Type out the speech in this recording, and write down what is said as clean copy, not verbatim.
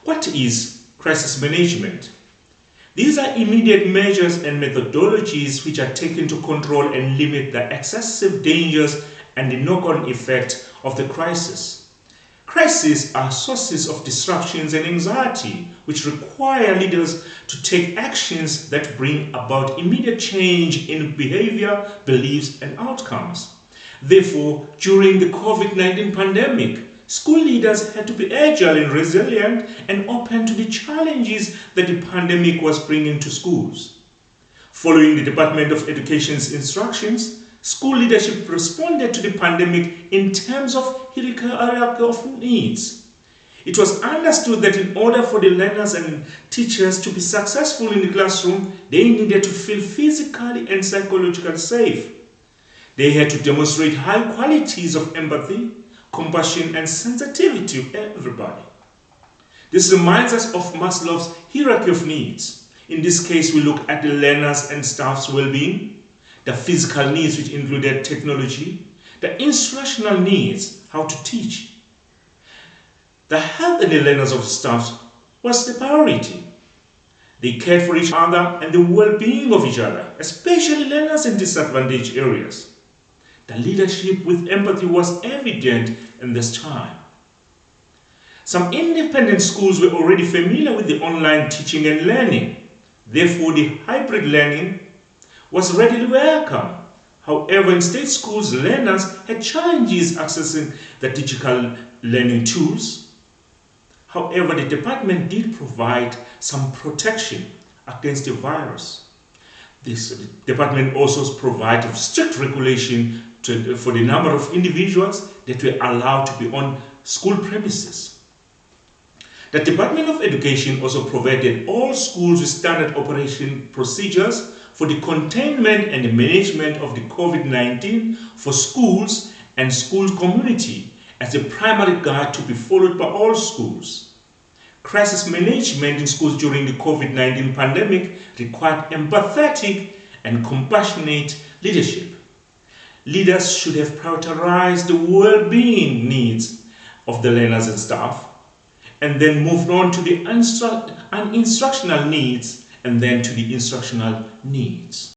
What is crisis management? These are immediate measures and methodologies which are taken to control and limit the excessive dangers and the knock-on effect of the crisis. Crises are sources of disruptions and anxiety which require leaders to take actions that bring about immediate change in behavior, beliefs, and outcomes. Therefore, during the COVID-19 pandemic, school leaders had to be agile and resilient and open to the challenges that the pandemic was bringing to schools. Following the Department of Education's instructions, school leadership responded to the pandemic in terms of hierarchy of needs. It was understood that in order for the learners and teachers to be successful in the classroom, they needed to feel physically and psychologically safe. They had to demonstrate high qualities of empathy, compassion, and sensitivity to everybody. This reminds us of Maslow's hierarchy of needs. In this case, we look at the learners and staff's well-being, the physical needs, which included technology, the instructional needs, how to teach. The health and the learners of staff was the priority. They cared for each other and the well-being of each other, especially learners in disadvantaged areas. The leadership with empathy was evident in this time. Some independent schools were already familiar with the online teaching and learning. Therefore, the hybrid learning was readily welcome. However, in state schools, learners had challenges accessing the digital learning tools. However, the department did provide some protection against the virus. This department also provided strict regulation for the number of individuals that were allowed to be on school premises. The Department of Education also provided all schools with standard operation procedures for the containment and the management of the COVID-19 for schools and school community as a primary guide to be followed by all schools. Crisis management in schools during the COVID-19 pandemic required empathetic and compassionate leadership. Leaders should have prioritized the well-being needs of the learners and staff, and then moved on to the instructional needs, and then to the instructional needs.